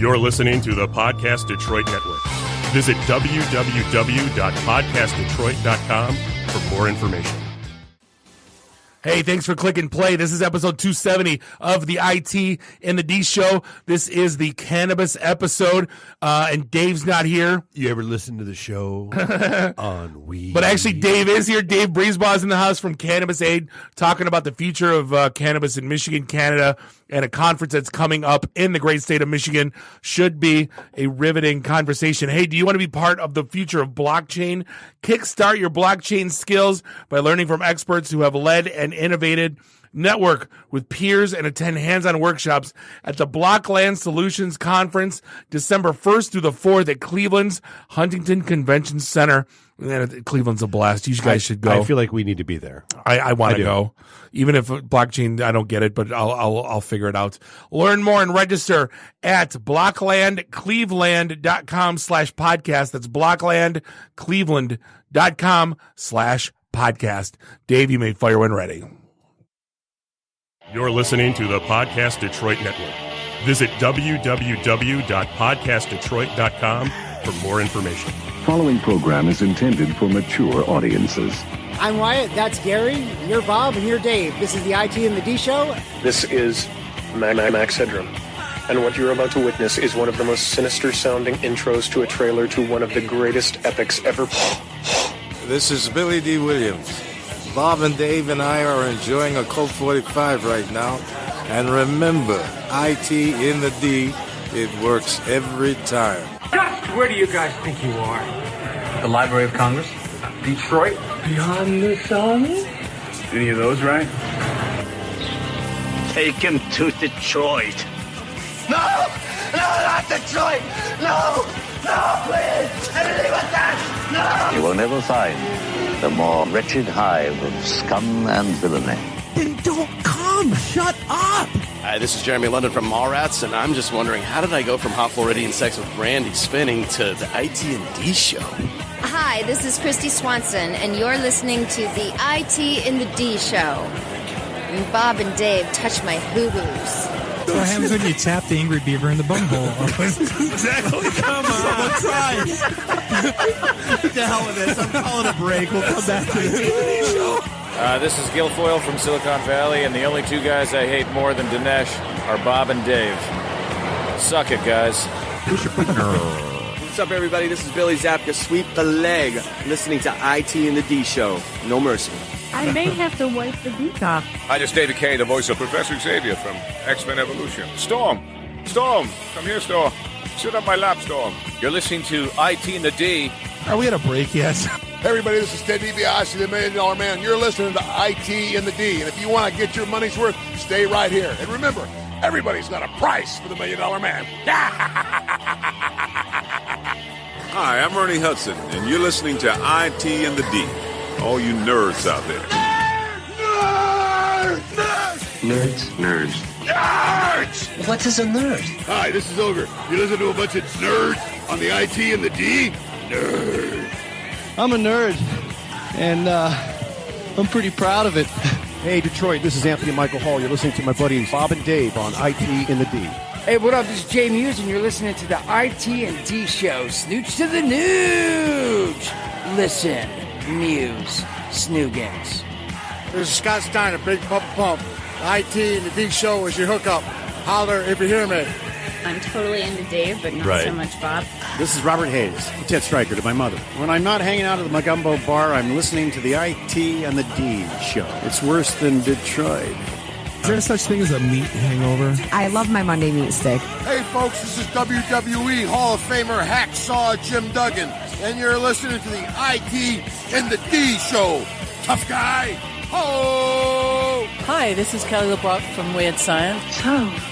You're listening to the Podcast Detroit Network. Visit www.podcastdetroit.com for more information. Hey, thanks for clicking play. This is episode 270 of the IT and the D Show. This is the cannabis episode, and Dave's not here. You ever listen to the show on weed? But actually, Dave is here. Dave Breezebaugh is in the house from Cannabis Aid, talking about the future of cannabis in Michigan, Canada, and a conference that's coming up in the great state of Michigan. Should be a riveting conversation. Hey, do you want to be part of the future of blockchain? Kickstart your blockchain skills by learning from experts who have led and innovated. Network with peers and attend hands-on workshops at the Blockland Solutions Conference, December 1st through the 4th at Cleveland's Huntington Convention Center. And Cleveland's a blast. You guys should go. I feel like we need to be there. I want to go. Even if blockchain, I don't get it, but I'll figure it out. Learn more and register at blocklandcleveland.com/podcast. That's blocklandcleveland.com/podcast. Dave, you may fire when ready. You're listening to the Podcast Detroit Network. Visit www.podcastdetroit.com for more information. Following program is intended for mature audiences. I'm Wyatt, that's Gary, you're Bob, and you're Dave. This is the IT and the D Show. This is Max Headroom. And what you're about to witness is one of the most sinister-sounding intros to a trailer to one of the greatest epics ever. This is Billy D. Williams. Bob and Dave and I are enjoying a Colt 45 right now. And remember, IT in the D, it works every time. Just where do you guys think you are? The Library of Congress? Detroit? Beyond the sun? Any of those right? Take him to Detroit. No! No, not Detroit! No! No, please! Anything but that! No! You will never find the more wretched hive of scum and villainy. Then don't come! Shut up! Hi, this is Jeremy London from Mallrats, and I'm just wondering, how did I go from Hot Floridian Sex with Brandy spinning to the IT&D show? Hi, this is Christy Swanson, and you're listening to the IT and the D show. And Bob and Dave touch my hoo-hoos. What happens when you tap the angry beaver in the bunghole? Exactly. Come on. Try. The hell with this. I'm calling a break. We'll come back to the show. This is Guilfoyle from Silicon Valley, and the only two guys I hate more than Dinesh are Bob and Dave. Suck it, guys. What's up, everybody? This is Billy Zapka. Sweep the leg. Listening to IT and the D Show. No mercy. I may have to wipe the beak off. Hi, this is David Kay, the voice of Professor Xavier from X-Men Evolution. Storm! Come here, Storm. Sit on my lap, Storm. You're listening to IT and the D. Are we at a break yet? Hey, everybody, this is Ted DiBiase, the $1 Million Man. You're listening to IT and the D. And if you want to get your money's worth, stay right here. And remember, everybody's got a price for the $1 Million Man. Hi, I'm Ernie Hudson, and you're listening to IT and the D. All you nerds out there. Nerds. What is a nerd? Hi, this is Ogre. You listen to a bunch of nerds on the IT and the D? Nerd. I'm a nerd, and I'm pretty proud of it. Hey, Detroit, this is Anthony Michael Hall. You're listening to my buddies Bob and Dave on IT and the D. Hey, what up? This is Jay Muse, and you're listening to the IT and D Show. Snooch to the nooch. Listen, Muse, Snoogans. This is Scott Steiner, Big Pump. IT and the D Show is your hookup. Holler if you hear me. I'm totally into Dave, but not so much Bob. This is Robert Hayes, Ted Stryker to my mother. When I'm not hanging out at the Magumbo bar, I'm listening to the IT and the D Show. It's worse than Detroit. Is there such thing as a meat hangover? I love my Monday meat steak. Hey, folks, this is WWE Hall of Famer Hacksaw Jim Duggan, and you're listening to the IT and the D Show. Tough guy. Ho! Hi, this is Kelly LeBrock from Weird Science. Oh.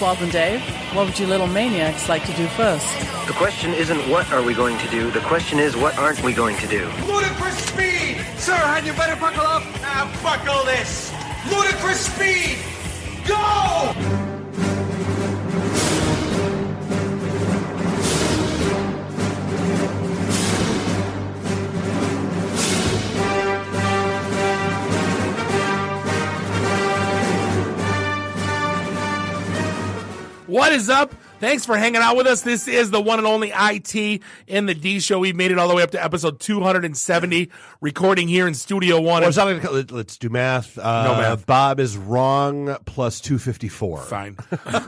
Bob and Dave, what would you little maniacs like to do first? The question isn't what are we going to do. The question is what aren't we going to do. Ludicrous speed! Sir, had you better buckle up? Now buckle this! Ludicrous speed! Go! What is up? Thanks for hanging out with us. This is the one and only IT in the D Show. We've made it all the way up to episode 270, recording here in Studio One. Let's do math. No math. Bob is wrong, plus 254. Fine.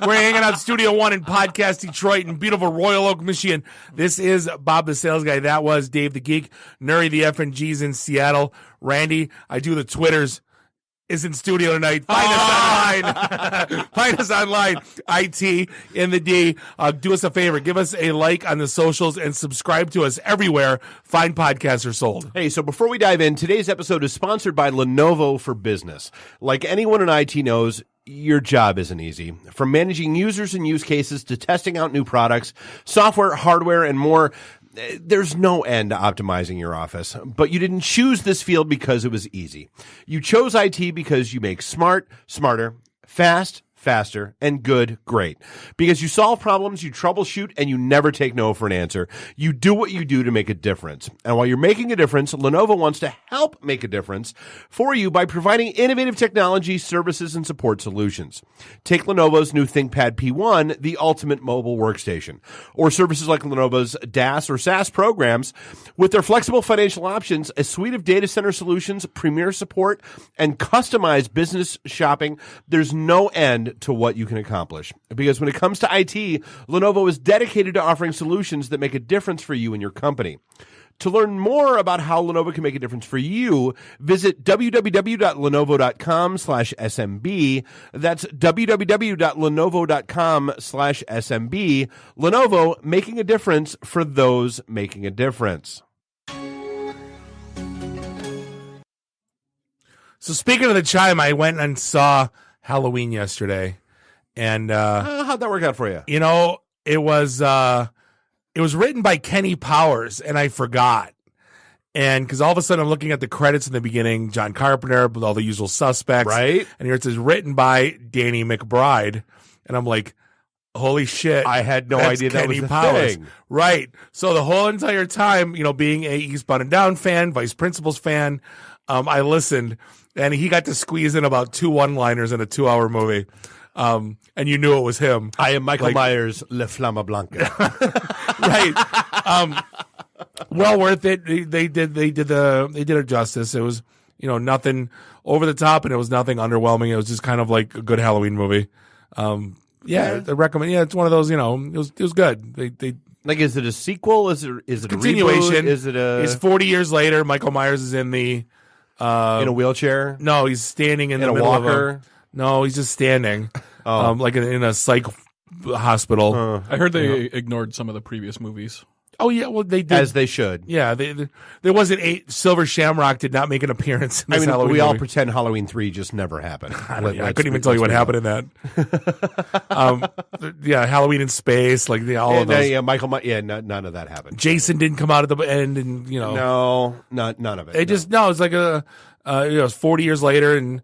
We're hanging out in Studio One in Podcast Detroit in beautiful Royal Oak, Michigan. This is Bob the Sales Guy. That was Dave the Geek. Nuri the FNG's in Seattle. Randy, I do the Twitters, is in studio tonight. Find us online. Find us online. IT in the D. Do us a favor. Give us a like on the socials and subscribe to us everywhere fine podcasts are sold. Hey, so before we dive in, today's episode is sponsored by Lenovo for Business. Like anyone in IT knows, your job isn't easy. From managing users and use cases to testing out new products, software, hardware, and more, there's no end to optimizing your office. But you didn't choose this field because it was easy. You chose IT because you make smart, smarter, fast, faster, and good, great. Because you solve problems, you troubleshoot, and you never take no for an answer. You do what you do to make a difference. And while you're making a difference, Lenovo wants to help make a difference for you by providing innovative technology, services, and support solutions. Take Lenovo's new ThinkPad P1, the ultimate mobile workstation, or services like Lenovo's DAS or SaaS programs. With their flexible financial options, a suite of data center solutions, premier support, and customized business shopping, there's no end to what you can accomplish. Because when it comes to IT, Lenovo is dedicated to offering solutions that make a difference for you and your company. To learn more about how Lenovo can make a difference for you, visit www.lenovo.com/SMB. That's www.lenovo.com/SMB. Lenovo, making a difference for those making a difference. So speaking of the chime, I went and saw Halloween yesterday, and how'd that work out for you? You know, it was written by Kenny Powers, and I forgot. And because all of a sudden I'm looking at the credits in the beginning, John Carpenter with all the usual suspects, right? And here it says written by Danny McBride, and I'm like, holy shit! I had no idea that was Kenny the Powers, thing. right? So the whole entire time, you know, being a Eastbound and Down fan, Vice Principals fan, I listened. And he got to squeeze in about 2 one-liners in a 2-hour movie. And you knew it was him. I am Michael Myers, Le Flama Blanca. Right. Well worth it. They did it justice. It was, you know, nothing over the top, and it was nothing underwhelming. It was just kind of like a good Halloween movie. I recommend. Yeah, it's one of those, you know, it was good. They like, is it a sequel? Is it a continuation? Reboot? It's 40 years later. Michael Myers is in the in a wheelchair? No, he's standing in the a middle walker? of no, he's just standing. Like in a psych hospital. I heard they ignored some of the previous movies. Oh yeah, well they did, as they should. Yeah, there wasn't Silver Shamrock did not make an appearance in this Halloween we all movie. pretend Halloween 3 just never happened. I couldn't even tell you what happened in that. Halloween in space, like all of those. Yeah, none of that happened. Jason didn't come out at the end, and you know, none of it. It's like it's 40 years later, and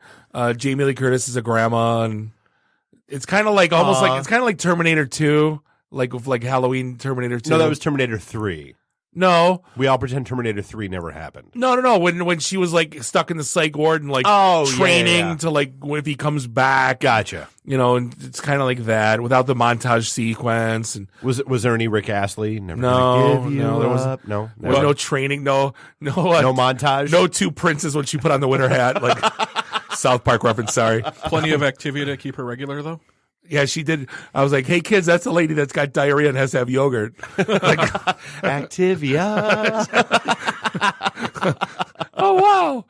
Jamie Lee Curtis is a grandma, and it's kind of like it's kind of like Terminator 2. Like Halloween Terminator 2. No, that was Terminator 3. No. We all pretend Terminator 3 never happened. No. When she was like stuck in the psych ward and like training to like if he comes back. Gotcha. You know, and it's kind of like that without the montage sequence. And was there any Rick Astley? Never no, give you there was up. No. There was no training. No montage. No 2 princes when she put on the winter hat. Like South Park reference. Sorry. Plenty of activity to keep her regular though. Yeah, she did. I was like, hey, kids, that's the lady that's got diarrhea and has to have yogurt. Like, Activia. Oh, wow.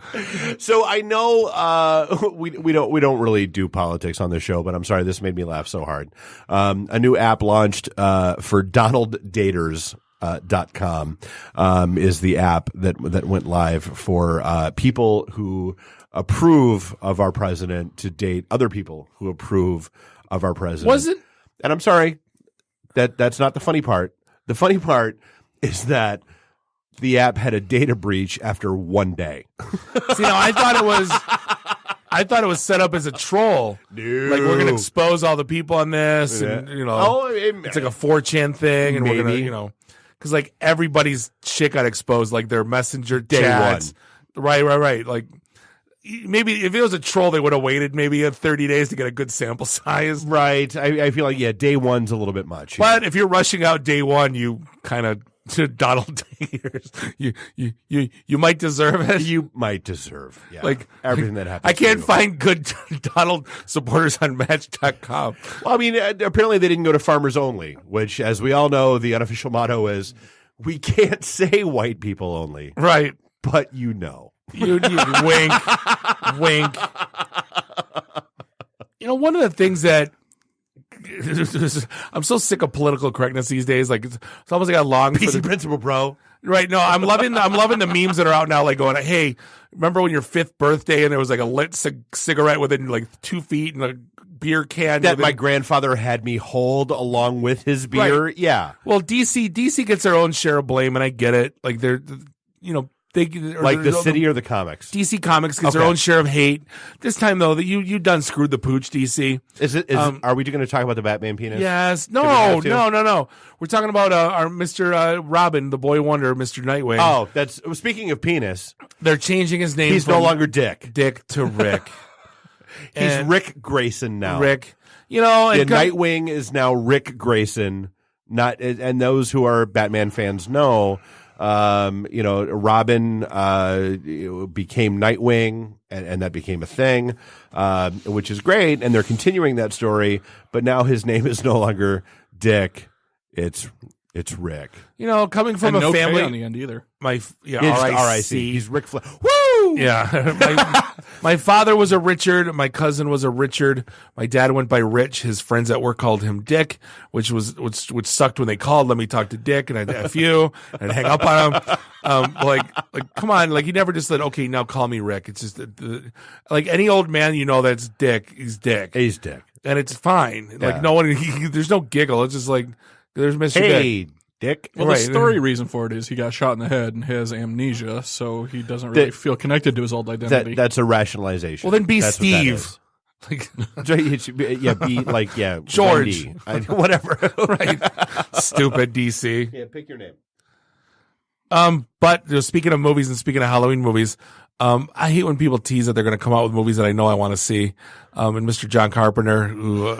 So I know we don't really do politics on the show, but I'm sorry, this made me laugh so hard. A new app launched for DonaldDaters.com is the app that went live for people who approve of our president to date other people who approve of our president. Was it? And I'm sorry, that's not the funny part. The funny part is that the app had a data breach after 1 day. See, now I thought it was set up as a troll. No. Like we're gonna expose all the people on this, and you know, it's like a 4chan thing, and we're gonna, you know, because like everybody's shit got exposed, like their messenger Day chats. one. Right. Like, maybe if it was a troll, they would have waited maybe 30 days to get a good sample size. Right. I feel like, day one's a little bit much. But if you're rushing out day one, you kind of Donald you might deserve it. You might deserve like everything that happens. I can't find good Donald supporters on Match.com. Well, I mean, apparently they didn't go to Farmers Only, which, as we all know, the unofficial motto is we can't say white people only. Right. But you know. You wink, wink. One of the things that I'm so sick of political correctness these days. Like it's almost like I long PC for the principle, bro. Right? No, I'm loving the memes that are out now. Like going, hey, remember when your 5th birthday and there was like a lit cigarette within like 2 feet and a beer can that my grandfather had me hold along with his beer. Right. Yeah. Well, DC gets their own share of blame, and I get it. Like they're like the city or the comics. DC Comics gets their own share of hate. This time though, that you done screwed the pooch, DC. Are we going to talk about the Batman penis? Yes. No. We're talking about our Mr. Robin, the boy wonder, Mr. Nightwing. Oh, speaking of penis. They're changing his name. He's no longer Dick. Dick to Rick. He's Rick Grayson now. Rick. Nightwing is now Rick Grayson. And those who are Batman fans know. Robin became Nightwing, and that became a thing, which is great. And they're continuing that story, but now his name is no longer Dick; it's Rick. Coming from and a no family K on the end either. R-I-C. He's Rick Flair. Woo! Yeah. My father was a Richard. My cousin was a Richard. My dad went by Rich. His friends at work called him Dick, which sucked when they called. Let me talk to Dick, and I'd F you, and I'd hang up on him. Like, come on. Like, he never just said, okay, now call me Rick. It's just like any old man, that's Dick. He's Dick. He's Dick. And it's fine. Yeah. Like, no one, there's no giggle. It's just like, there's Mr. Dick. Dick. Well, the story reason for it is he got shot in the head and has amnesia, so he doesn't really feel connected to his old identity. That's a rationalization. Well, then be Steve. Like, be like George, Wendy. Whatever. Right? Stupid DC. Yeah, pick your name. But speaking of movies and speaking of Halloween movies, I hate when people tease that they're going to come out with movies that I know I want to see. And Mr. John Carpenter, who.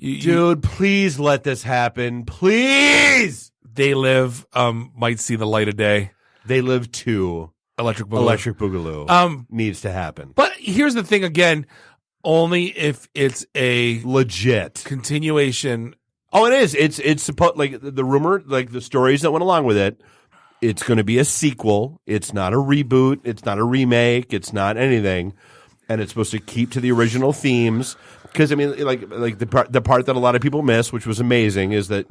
Dude, please let this happen. Please! They Live might see the light of day. They Live 2. Electric Boogaloo. Electric Boogaloo. Needs to happen. But here's the thing again, only if it's a legit continuation. Oh, it is. It's supposed, like the rumor, like the stories that went along with it. It's going to be a sequel. It's not a reboot. It's not a remake. It's not anything. And it's supposed to keep to the original themes. Because I mean, like the part that a lot of people miss, which was amazing, is that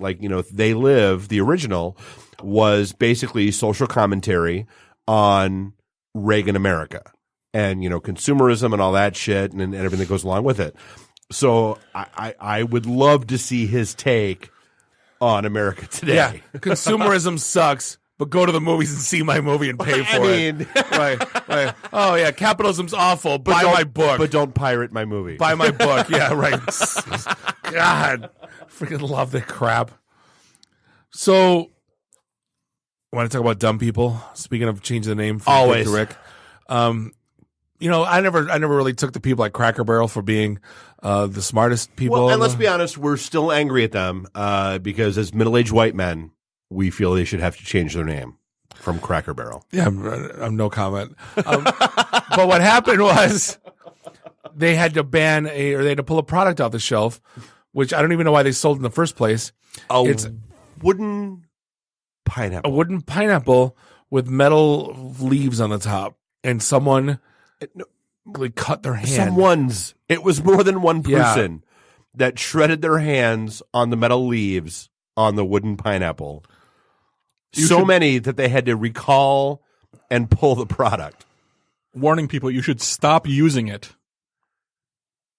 They Live, the original, was basically social commentary on Reagan America and consumerism and all that shit and everything that goes along with it. So I would love to see his take on America today. Yeah, consumerism sucks. But go to the movies and see my movie and pay for it. Right. Oh, yeah, capitalism's awful. Buy my book. But don't pirate my movie. Buy my book. Yeah, right. God, freaking love that crap. So, I want to talk about dumb people. Speaking of changing the name from Always. Dick to Rick. I never really took the people at Cracker Barrel for being the smartest people. Well, and let's be honest, we're still angry at them because as middle-aged white men, we feel they should have to change their name from Cracker Barrel. Yeah, I'm no comment. But what happened was they had to they had to pull a product off the shelf, which I don't even know why they sold in the first place. It's wooden pineapple. A wooden pineapple with metal leaves on the top, and someone cut their hand. It was more than one person that shredded their hands on the metal leaves on the wooden pineapple. Many that they had to recall and pull the product. Warning people, you should stop using it.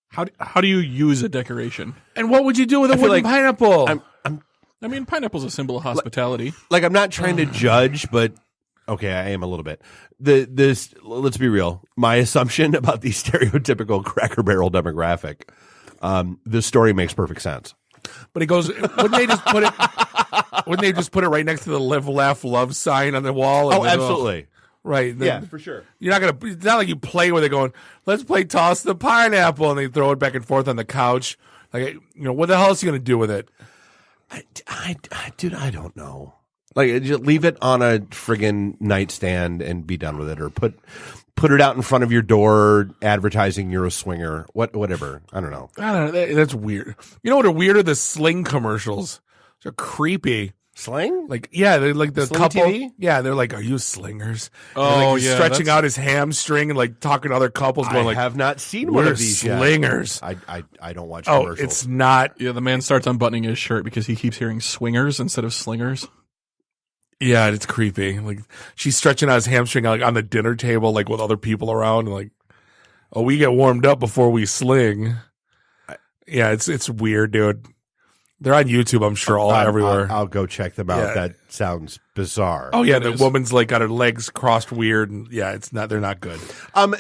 How do you use a decoration? And what would you do with a wooden pineapple? I mean, pineapple's a symbol of hospitality. Like, I'm not trying to judge, but okay, I am a little bit. Let's be real. My assumption about the stereotypical Cracker Barrel demographic, this story makes perfect sense. But he goes, wouldn't they just put it right next to the Live, Laugh, Love sign on the wall? Oh, absolutely. Right. Yeah, for sure. You're not gonna. It's not like you play where they're going, let's play toss the pineapple, and they throw it back and forth on the couch. Like, what the hell is he gonna do with it? Dude, I don't know. Like, just leave it on a friggin' nightstand and be done with it, or put it out in front of your door, advertising you're a swinger. Whatever. I don't know. That's weird. You know what are weirder? The Sling commercials. They're creepy. Sling? Like, yeah, they're like the Sling couple. TV? Yeah, they're like, are you slingers? Oh, and, yeah, stretching that's- out his hamstring and like talking to other couples, going I like, have not seen we're one of these yet. slingers. I don't watch Oh, commercials. it's not. Yeah, the man starts unbuttoning his shirt because he keeps hearing swingers instead of slingers. Yeah, it's creepy. Like, she's stretching out his hamstring like on the dinner table, like with other people around, and like, oh, we get warmed up before we sling. Yeah, it's weird, dude. They're on YouTube, I'm sure, everywhere. I'll go check them out. Yeah. That sounds bizarre. Oh yeah, It the is. woman's like got her legs crossed weird, and yeah, it's not. They're not good.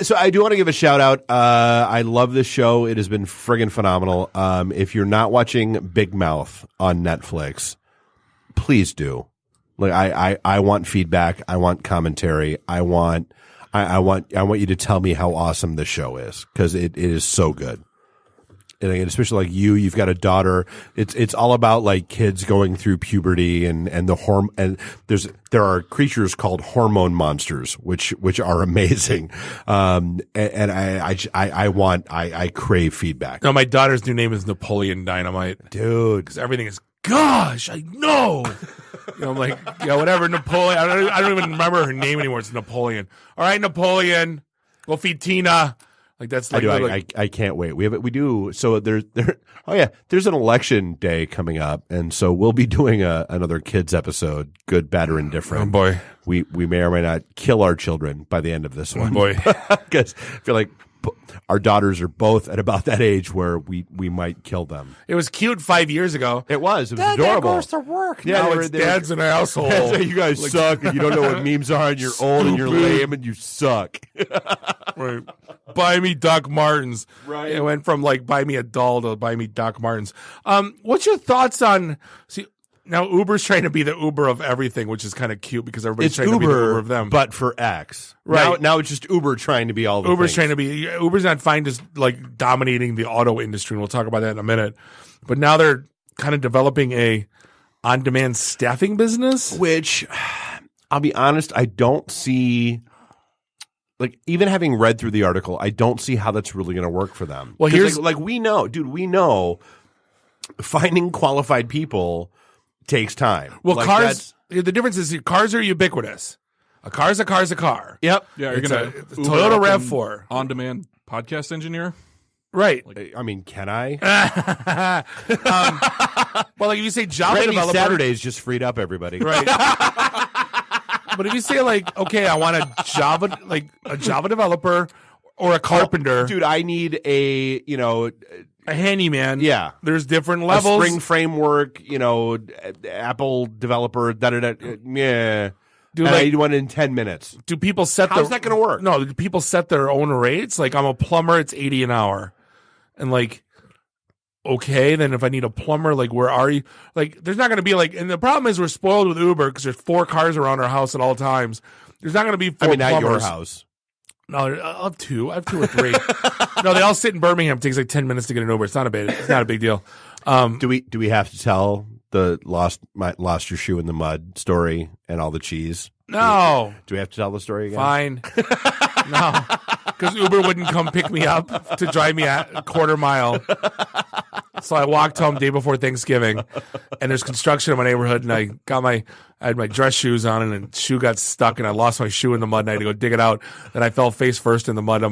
So I do want to give a shout out. I love this show. It has been friggin' phenomenal. If you're not watching Big Mouth on Netflix, please do. Like, I want feedback. I want commentary. I want you to tell me how awesome this show is, because it is so good. And especially like you've got a daughter. It's all about like kids going through puberty and the and there are creatures called hormone monsters, which are amazing. And I crave feedback. No, my daughter's new name is Napoleon Dynamite, dude, because everything is. Gosh, I know. I'm like, yeah, whatever, Napoleon. I don't even remember her name anymore. It's Napoleon. All right, Napoleon. Go feed Tina. Like, that's like, I can't wait. We do. So there's an election day coming up, and so we'll be doing another kids episode, good, bad, or indifferent. Oh boy, we may or may not kill our children by the end of this one. Oh boy, because I feel like our daughters are both at about that age where we might kill them. It was cute 5 years ago. It was Dad adorable. goes to work. Yeah, Now they were- it's they were- dad's an asshole. That's you guys Like- suck, and you don't know what memes are, and you're old, and you're Stupid. lame, and you suck. Right. Buy me Doc Martens. Right. It went from like buy me a doll to buy me Doc Martens. What's your thoughts on? See, now Uber's trying to be the Uber of everything, which is kind of cute because everybody's It's trying to be the Uber, Uber of them. but for X. Right. Now it's just Uber trying to be all the Uber's things. trying to be. Uber's not fine just like dominating the auto industry, and we'll talk about that in a minute. But now they're kind of developing a on-demand staffing business, which I'll be honest, I don't see. Like, even having read through the article, I don't see how that's really going to work for them. Well, 'Cause, here's like we know finding qualified people takes time. Well, Like, cars. The difference is cars are ubiquitous. A car's a car's a car. Yep. Yeah, you're It's gonna a Uber Toyota up an RAV4 on-demand podcast engineer. Right. I mean, can I? Well, like if you say Java Randy developer, Saturdays just freed up everybody. right? But if you say like, okay, I want a Java developer or a carpenter, Dude, I need a handyman. Yeah. There's different a levels. Spring Framework, Apple developer, yeah. Dude, and like- I need one in 10 minutes. Do people set How's that going to work? No, do people set their own rates? Like, I'm a plumber, it's $80 an hour, and like, okay, then if I need a plumber, like, where are you? Like, there's not going to be like, and the problem is we're spoiled with Uber because there's 4 cars around our house at all times. There's not going to be 4 not your plumbers. house. No, I have 2. I have 2 or 3. No, they all sit in Birmingham. It takes like 10 minutes to get an Uber. It's not a big deal. Do we have to tell the lost your shoe in the mud story and all the cheese? No. Do we have to tell the story again? Fine. No, because Uber wouldn't come pick me up to drive me a quarter mile. So I walked home day before Thanksgiving, and there's construction in my neighborhood, and I had my dress shoes on, and the shoe got stuck, and I lost my shoe in the mud, and I had to go dig it out. Then I fell face first in the mud on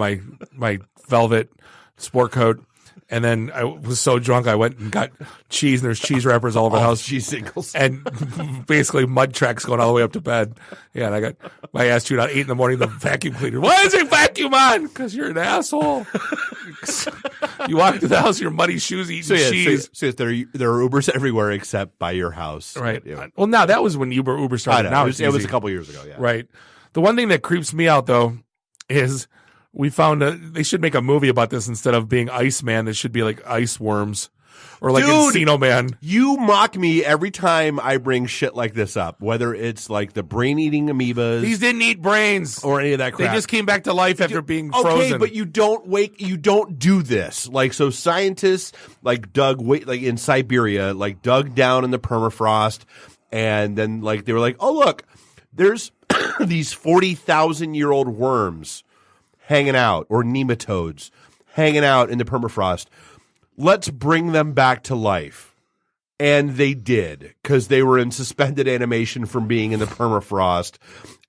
my velvet sport coat. And then I was so drunk, I went and got cheese, and there's cheese wrappers all over the house. Cheese singles. And basically mud tracks going all the way up to bed. Yeah, and I got my ass chewed out 8 in the morning, the vacuum cleaner. Why is it vacuum on? Because you're an asshole. You walk to the house, your muddy shoes eating cheese. So there are Ubers everywhere except by your house. Right. Yeah. Well, now that was when Uber started. I know. Now It was a couple years ago, yeah. Right. The one thing that creeps me out, though, is we found they should make a movie about this instead of being Iceman. It should be like Ice Worms. or like Dude, Encino Man. You mock me every time I bring shit like this up, whether it's like the brain-eating amoebas. These didn't eat brains or any of that crap. They just came back to life after being frozen. Okay, but you don't do this. Like, so scientists like in Siberia, like dug down in the permafrost, and then like they were like, oh look, there's these 40,000-year-old worms hanging out, or nematodes hanging out in the permafrost. Let's bring them back to life. And they did, because they were in suspended animation from being in the permafrost,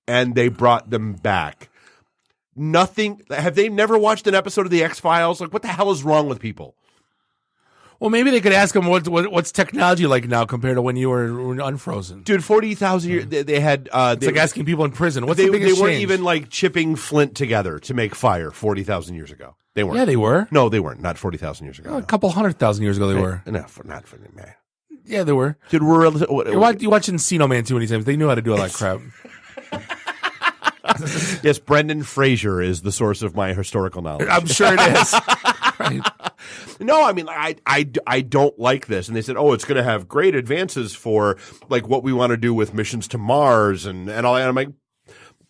and they brought them back. Nothing. Have they never watched an episode of The X-Files? Like, what the hell is wrong with people? Well, maybe they could ask them what's technology like now compared to when you were unfrozen. Dude, 40,000 years, they had... it's like asking people in prison. What's the biggest They weren't change? even like chipping flint together to make fire 40,000 years ago. They weren't. Yeah, they were. No, they weren't. Not 40,000 years ago. A couple 100,000 years ago they were. No, not for the man. Yeah, they were. Dude, you watch Encino Man too many times. They knew how to do all that crap. Yes, Brendan Fraser is the source of my historical knowledge. I'm sure it is. Right. No, I mean, I don't like this. And they said, oh, it's going to have great advances for like what we want to do with missions to Mars and all that. And I'm like,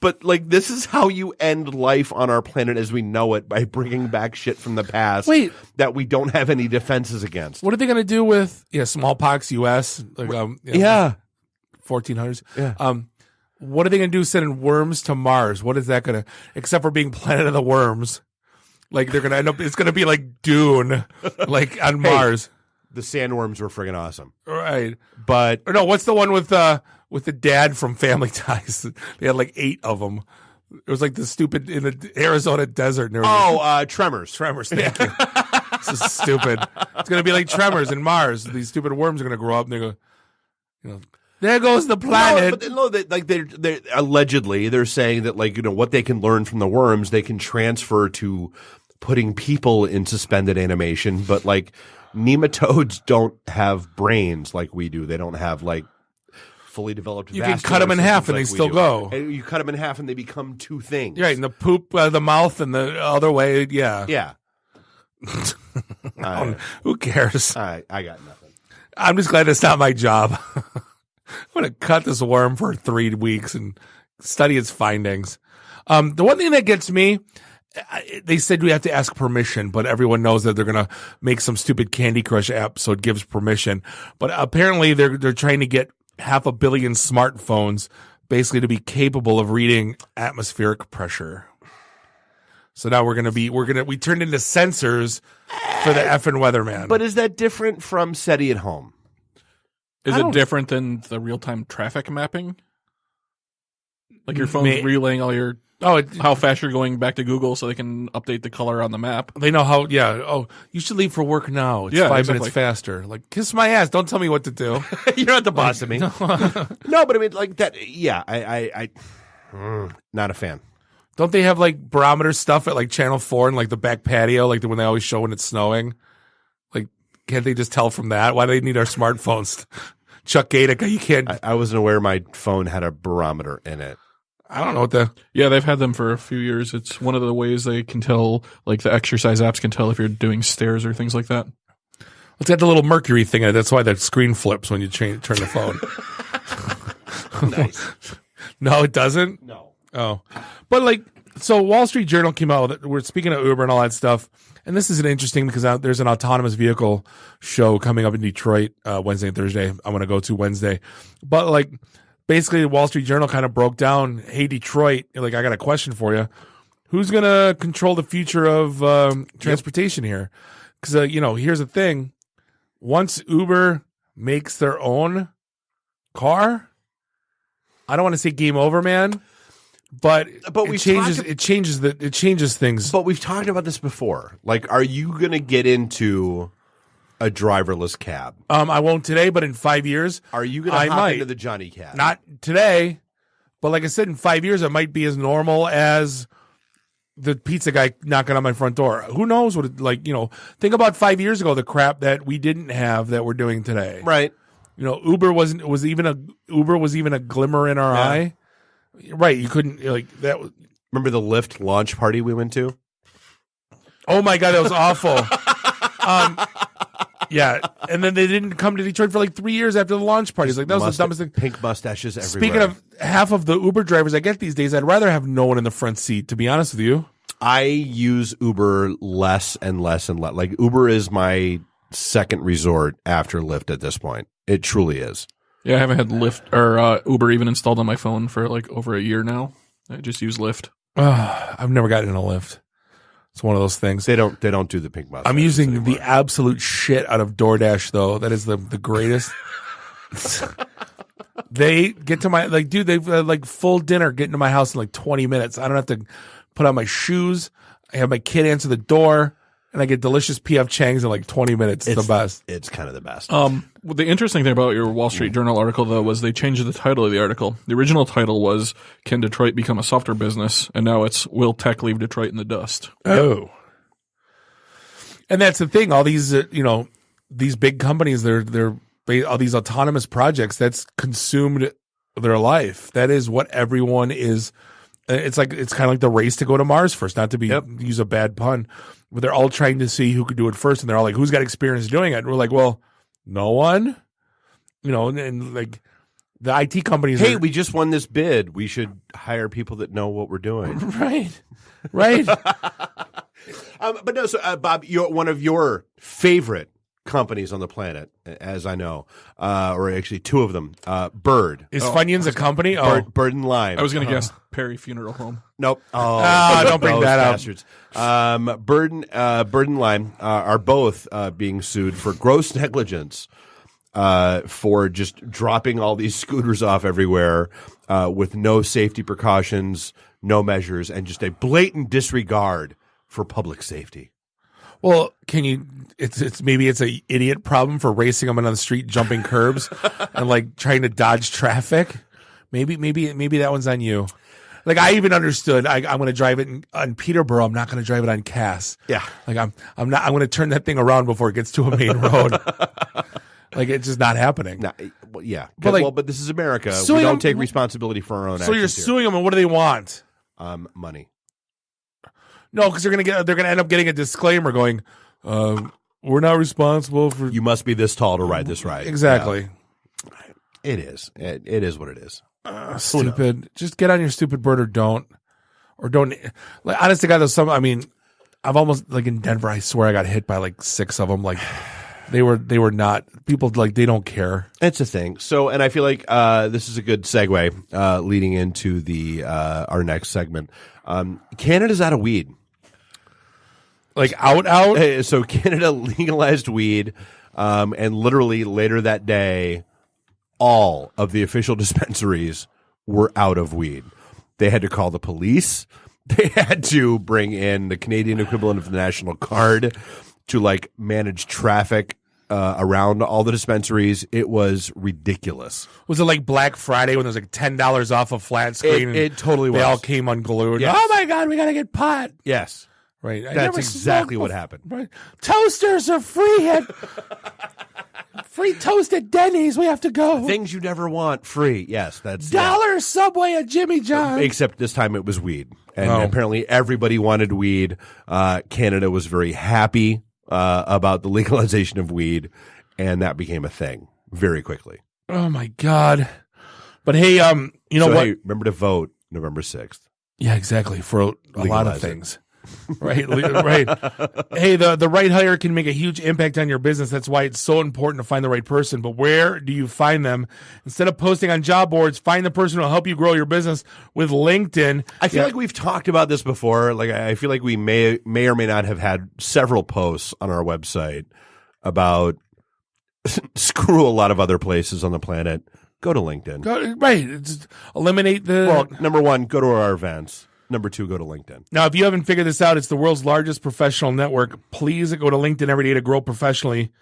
but like, this is how you end life on our planet as we know it, by bringing back shit from the past. Wait. That we don't have any defenses against. What are they going to do with smallpox U.S. Like, 1400s? Yeah. What are they going to do sending worms to Mars? What is that going to, except for being Planet of the Worms? Like they're going to end up, it's going to be like Dune, like on Mars. The sandworms were friggin' awesome. Right. But, or no, what's the one with the dad from Family Ties? They had like 8 of them. It was like the stupid in the Arizona desert. And there was Tremors. Tremors. Thank you. This is stupid. It's going to be like Tremors in Mars. These stupid worms are going to grow up and they go, there goes the planet. They're allegedly they're saying that what they can learn from the worms they can transfer to putting people in suspended animation, but like nematodes don't have brains like we do. They don't have like fully developed. You can cut them in half and they still go. And you cut them in half and they become two things. Right, and the poop the mouth and the other way. Yeah. Yeah. Who cares? I got nothing. I'm just glad it's not my job. I'm going to cut this worm for 3 weeks and study its findings. The one thing that gets me, they said we have to ask permission, but everyone knows that they're going to make some stupid Candy Crush app so it gives permission. But apparently they're trying to get 500 million smartphones basically to be capable of reading atmospheric pressure. So now we turned into sensors for the effing weatherman. But is that different from SETI at home? Is it different than the real-time traffic mapping? Like your phone's relaying all your how fast you're going back to Google so they can update the color on the map. They know how, you should leave for work now. It's 5 minutes faster. Like, kiss my ass. Don't tell me what to do. You're not the boss of me. No, but I mean, like that, I not a fan. Don't they have like barometer stuff at like Channel 4 and like the back patio, like when they always show when it's snowing? Like, can't they just tell from that? Why do they need our smartphones? Chuck Gatica, you can't. I wasn't aware my phone had a barometer in it. I don't know what Yeah, they've had them for a few years. It's one of the ways they can tell, like the exercise apps can tell if you're doing stairs or things like that. It's got the little mercury thing in it. That's why that screen flips when you turn the phone. Nice. No, it doesn't? No. Oh. But like, so Wall Street Journal came out with it. We're speaking of Uber and all that stuff. And this is interesting because there's an autonomous vehicle show coming up in Detroit Wednesday and Thursday. I'm going to go to Wednesday. But like, basically the Wall Street Journal kind of broke down, hey, Detroit, like, I got a question for you. Who's going to control the future of transportation here? Because, here's the thing. Once Uber makes their own car, I don't want to say game over, man. But it changes things. But we've talked about this before. Like, are you going to get into a driverless cab? I won't today, but in 5 years, are you going to hop into the Johnny cab? Not today, but like I said, in 5 years, it might be as normal as the pizza guy knocking on my front door. Who knows what think about 5 years ago, the crap that we didn't have that we're doing today. Right. Uber was even a glimmer in our eye. Right, you couldn't like that. Remember the Lyft launch party we went to? Oh my God, that was awful. Yeah, and then they didn't come to Detroit for like 3 years after the launch party. It's like, that was the dumbest thing. Pink mustaches everywhere. Speaking of half of the Uber drivers I get these days, I'd rather have no one in the front seat, to be honest with you. I use Uber less and less and less. Like, Uber is my second resort after Lyft at this point. It truly is. Yeah, I haven't had Lyft or Uber even installed on my phone for like over a year now. I just use Lyft. I've never gotten in a Lyft. It's one of those things. They don't do the pink mustache. I'm using the absolute shit out of DoorDash, though. That is the greatest. They get to my, like, dude, they've like full dinner getting to my house in like 20 minutes. I don't have to put on my shoes. I have my kid answer the door, and I get delicious P.F. Chang's in like 20 minutes. It's the best. It's kind of the best. The interesting thing about your Wall Street Journal article, though, was they changed the title of the article. The original title was, "Can Detroit Become a Software Business?" And now it's, "Will Tech Leave Detroit in the Dust?" Oh. And that's the thing. All these, these big companies, they're all these autonomous projects, that's consumed their life. That is what everyone is. It's kind of like the race to go to Mars first, not to use a bad pun, but they're all trying to see who could do it first. And they're all like, who's got experience doing it? And we're like, well, no one, and like the IT companies. Hey, we just won this bid. We should hire people that know what we're doing. Right. But no, so Bob, you're one of your favorite companies on the planet, as I know, or actually two of them. Bird. Is Funyuns a company? Bird and Lime. I was going to guess Perry Funeral Home. Nope. Don't bring that bastards. Bird and Lime are both being sued for gross negligence for just dropping all these scooters off everywhere with no safety precautions, no measures, and just a blatant disregard for public safety. Well, it's maybe it's a idiot problem for racing them on the street, jumping curbs and like trying to dodge traffic. Maybe that one's on you. Like, I even understood I'm going to drive it on Peterborough. I'm not going to drive it on Cass. Yeah. Like I'm going to turn that thing around before it gets to a main road. Like, it's just not happening. Well, yeah. But but this is America. We don't take responsibility for our own actions. So you're suing them, and what do they want? Money. No, because they're gonna end up getting a disclaimer going, we're not responsible for. You must be this tall to ride this ride. Exactly. Yeah. It is. It is what it is. Stupid. Just get on your stupid bird or don't. Like, honest to God, there's some. I mean, I've almost, like, in Denver, I swear I got hit by like 6 of them. Like, they were not people. Like, they don't care. It's a thing. So, and I feel like this is a good segue leading into the our next segment. Canada's out of weed. Like, out? So Canada legalized weed, and literally later that day, all of the official dispensaries were out of weed. They had to call the police. They had to bring in the Canadian equivalent of the National Guard to, like, manage traffic around all the dispensaries. It was ridiculous. Was it like Black Friday when there was like $10 off a flat screen? It totally was. They all came unglued. Yes. Oh my God, we got to get pot. Yes. Right. That's exactly what happened. Right. Toasters are free at free toast at Denny's. We have to go. Things you never want, free. Yes, that's $1 Subway at Jimmy John's. Except this time it was weed, and apparently everybody wanted weed. Canada was very happy about the legalization of weed, and that became a thing very quickly. Oh my God! But hey, you know what? Hey, remember to vote November 6th. Yeah, exactly, for a lot of things. Right. Hey, the right hire can make a huge impact on your business. That's why it's so important to find the right person. But where do you find them? Instead of posting on job boards, find the person who will help you grow your business with LinkedIn. I feel like we've talked about this before. Like, I feel like we may or may not have had several posts on our website about screw a lot of other places on the planet. Go to LinkedIn. Right. Just eliminate the. Well, number one, go to our events. Number 2, go to LinkedIn. Now, if you haven't figured this out, it's the world's largest professional network. Please go to LinkedIn every day to grow professionally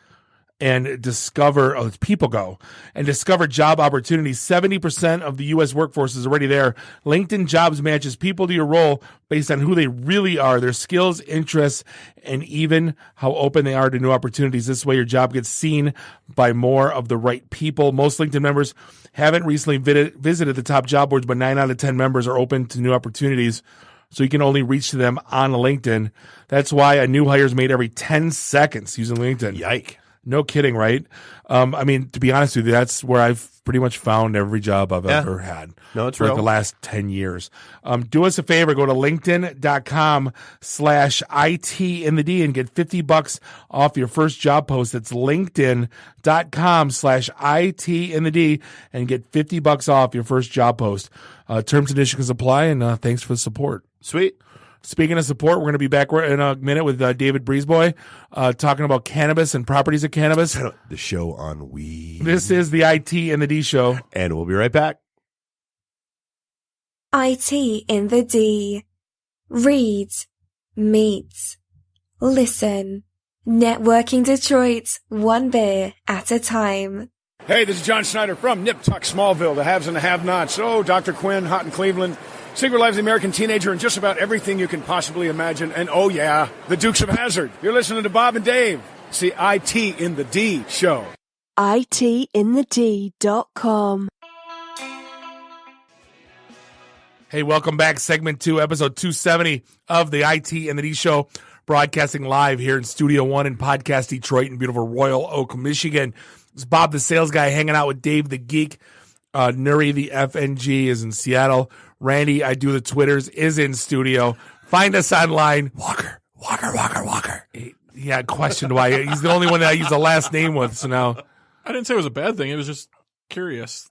and discover, people go, and discover job opportunities. 70% of the U.S. workforce is already there. LinkedIn Jobs matches people to your role based on who they really are, their skills, interests, and even how open they are to new opportunities. This way, your job gets seen by more of the right people. Most LinkedIn members haven't recently visited the top job boards, but 9 out of 10 members are open to new opportunities. So you can only reach to them on LinkedIn. That's why a new hire is made every 10 seconds using LinkedIn. Yike. No kidding, right? I mean, to be honest with you, that's where I've pretty much found every job I've ever had. No, it's for real. like the last 10 years. Do us a favor, go to linkedin.com/IT in the D and get $50 off your first job post. That's linkedin.com/IT in the D and get $50 off your first job post. Terms and conditions apply, and thanks for the support. Sweet. Speaking of support, we're going to be back in a minute with David Breezeboy talking about cannabis and properties of cannabis. The show on weed. This is the IT in the D show. And we'll be right back. IT in the D. Read, meet, listen. Networking Detroit, one beer at a time. Hey, this is John Snyder from Nip Tuck Smallville, the haves and the have-nots. Oh, Dr. Quinn, Hot in Cleveland. Secret Lives of the American Teenager, and just about everything you can possibly imagine. And oh yeah, the Dukes of Hazzard. You're listening to Bob and Dave. It's the IT in the D show. ITinthed.com. Hey, welcome back. Segment 2, episode 270 of the IT in the D show, broadcasting live here in Studio 1 in Podcast Detroit in beautiful Royal Oak, Michigan. It's Bob the Sales Guy hanging out with Dave the Geek. Nuri the FNG is in Seattle. Randy, I do the Twitters, is in studio. Find us online. Walker. He had questioned why. He's the only one that I use the last name with, so now. I didn't say it was a bad thing. It was just curious.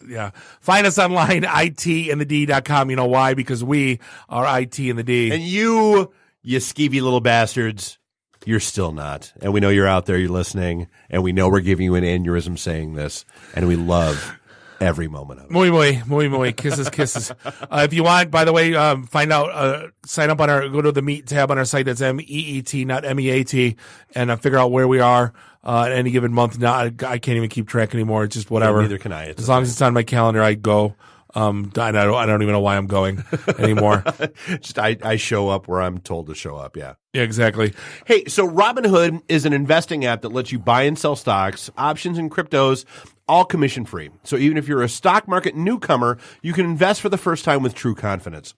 Yeah. Find us online, itinthed.com. You know why? Because we are IT in the D. And you skeevy little bastards, you're still not. And we know you're out there, you're listening, and we know we're giving you an aneurysm saying this, and we love every moment of it. Muy, kisses. If you want, by the way, find out, sign up on go to the Meet tab on our site. That's MEET, not MEAT, and figure out where we are at any given month. Now, I can't even keep track anymore. It's just whatever. Neither can I. As long as it's on my calendar, I go. I don't even know why I'm going anymore. Just I show up where I'm told to show up. Yeah, exactly. Hey, so Robinhood is an investing app that lets you buy and sell stocks, options, and cryptos, all commission free. So even if you're a stock market newcomer, you can invest for the first time with true confidence.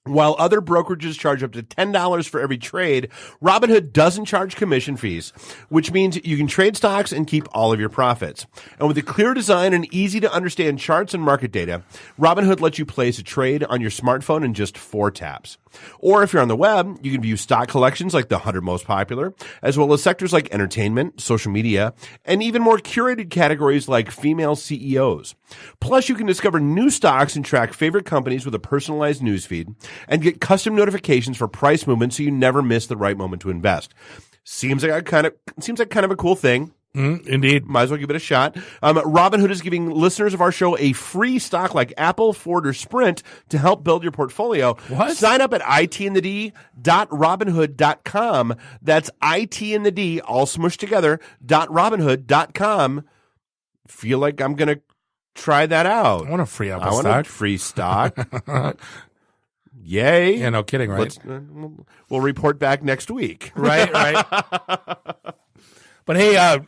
While other brokerages charge up to $10 for every trade, Robinhood doesn't charge commission fees, which means you can trade stocks and keep all of your profits. And with a clear design and easy to understand charts and market data, Robinhood lets you place a trade on your smartphone in just 4 taps. Or if you're on the web, you can view stock collections like the 100 most popular, as well as sectors like entertainment, social media, and even more curated categories like female CEOs. Plus, you can discover new stocks and track favorite companies with a personalized newsfeed, and get custom notifications for price movement so you never miss the right moment to invest. Seems like kind of a cool thing. Indeed. Might as well give it a shot. Robinhood is giving listeners of our show a free stock like Apple, Ford, or Sprint to help build your portfolio. What? Sign up at itinthed.robinhood.com. That's itinthed, all smushed together, .robinhood.com. Feel like I'm going to try that out. I want a free Apple stock. stock. I want a free stock. Yay. Yeah, no kidding, right? We'll report back next week. Right. But hey,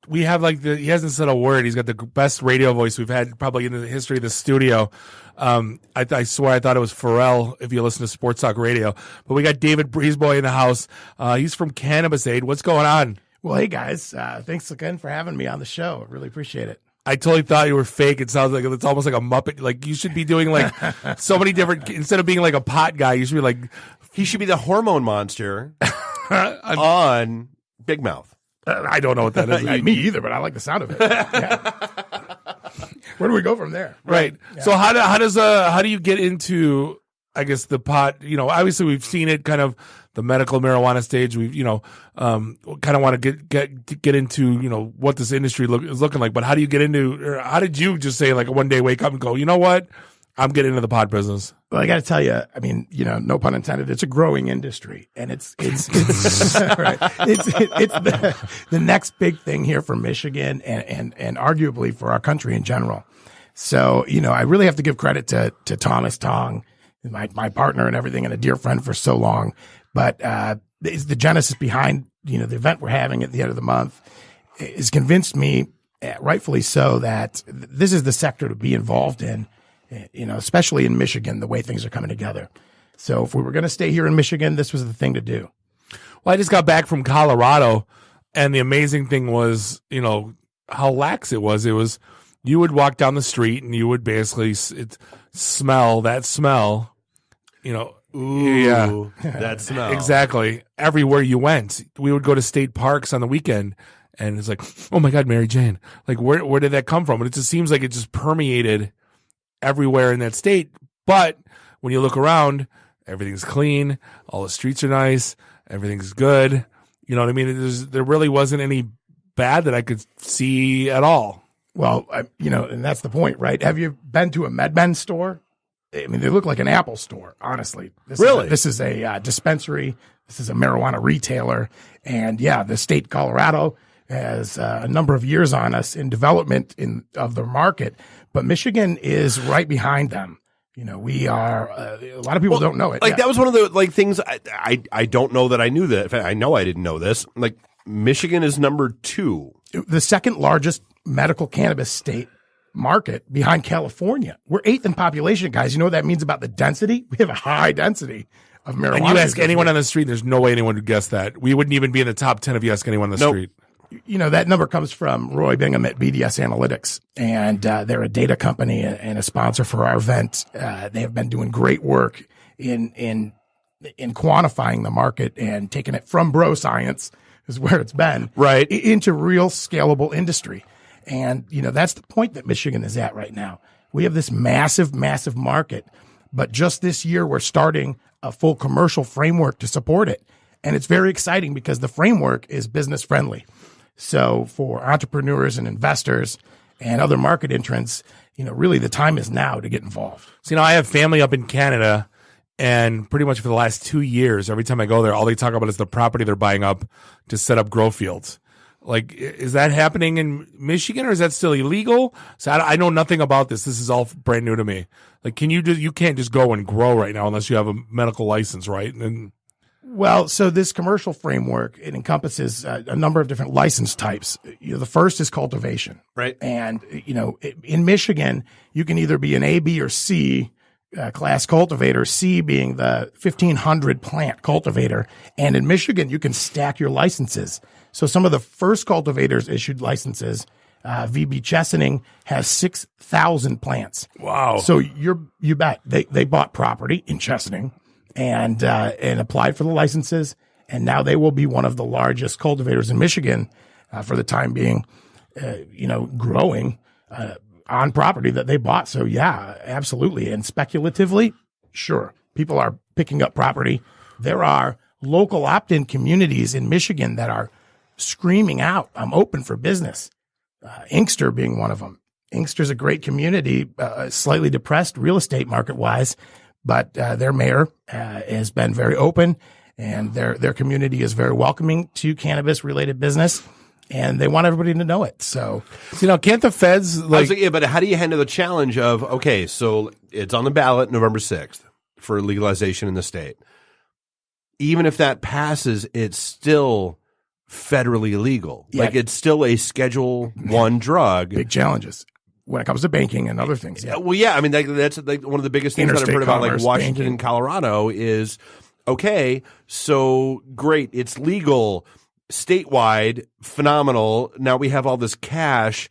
we have he hasn't said a word. He's got the best radio voice we've had probably in the history of the studio. I swear I thought it was Pharrell if you listen to Sports Talk Radio. But we got David Breezeboy in the house. He's from Cannabis Aid. What's going on? Well, hey guys, thanks again for having me on the show. I really appreciate it. I totally thought you were fake. It sounds like it's almost like a Muppet. Like you should be doing like so many different, instead of being like a pot guy, you should be like, he should be the hormone monster on Big Mouth. I don't know what that is. Me either, but I like the sound of it. Yeah. Where do we go from there? Right. Yeah. So how do you get into, I guess, the pot? You know, obviously we've seen it kind of the medical marijuana stage. We've, kind of want to get into, what this industry is looking like. But how do you get into, or how did you just say like one day wake up and go, you know what? I'm getting into the pot business. Well, I got to tell you, I mean, no pun intended. It's a growing industry, and it's right. It's the next big thing here for Michigan and arguably for our country in general. So, I really have to give credit to Thomas Tong, my partner and everything, and a dear friend for so long. But it's the genesis behind the event we're having at the end of the month has convinced me, rightfully so, that this is the sector to be involved in. Especially in Michigan, the way things are coming together. So if we were going to stay here in Michigan, this was the thing to do. Well, I just got back from Colorado, And the amazing thing was, how lax it was. It was, you would walk down the street and you would basically smell that smell, Ooh, that smell. Exactly. Everywhere you went, we would go to state parks on the weekend, and it's like, oh my God, Mary Jane. Like, where did that come from? And it just seems like it just permeated everywhere in that state. But when you look around, everything's clean. All the streets are nice. Everything's good. You know what I mean? There really wasn't any bad that I could see at all. Well, and that's the point, right? Have you been to a MedMen store? I mean, they look like an Apple store, honestly. This is a dispensary. This is a marijuana retailer. And yeah, the state of Colorado has a number of years on us in development of the market, but Michigan is right behind them. We are, a lot of people don't know it. Like, that was one of the things I don't know that I knew that. In fact, I know I didn't know this. Like, Michigan is number 2. The second largest medical cannabis state market behind California. We're 8th in population, guys. You know what that means about the density? We have a high density of marijuana. And you ask anyone on the street, there's no way anyone would guess that. We wouldn't even be in the top 10 if you ask anyone on the street. That number comes from Roy Bingham at BDS Analytics, and they're a data company and a sponsor for our event. They have been doing great work in quantifying the market and taking it from bro science, is where it's been, right, into real scalable industry. And, that's the point that Michigan is at right now. We have this massive, massive market, but just this year we're starting a full commercial framework to support it. And it's very exciting because the framework is business friendly. So for entrepreneurs and investors and other market entrants, really the time is now to get involved. So, I have family up in Canada, and pretty much for the last 2 years, every time I go there, all they talk about is the property they're buying up to set up grow fields. Like, is that happening in Michigan, or is that still illegal? So I know nothing about this. This is all brand new to me. Like, you can't just go and grow right now unless you have a medical license, right? Well, so this commercial framework, it encompasses a number of different license types. The first is cultivation. Right. And, in Michigan, you can either be an A, B, or C class cultivator, C being the 1,500 plant cultivator. And in Michigan, you can stack your licenses. So some of the first cultivators issued licenses, VB Chesaning has 6,000 plants. Wow. So you bet they bought property in Chesaning and applied for the licenses. And now they will be one of the largest cultivators in Michigan, for the time being, growing, on property that they bought. So yeah, absolutely. And speculatively, sure, people are picking up property. There are local opt-in communities in Michigan that are screaming out, I'm open for business. Inkster being one of them. Inkster's a great community, slightly depressed real estate market-wise, but their mayor has been very open, and their community is very welcoming to cannabis-related business, and they want everybody to know it. So, can't the feds but how do you handle the challenge of, okay, so it's on the ballot November 6th for legalization in the state. Even if that passes, it's still federally illegal. Yeah. Like, it's still a Schedule 1 drug. Big challenges when it comes to banking and other things. Yeah. Well, yeah, I mean, that's like one of the biggest things that I've heard about, like Washington and Colorado is, okay, so great, it's legal statewide, phenomenal. Now we have all this cash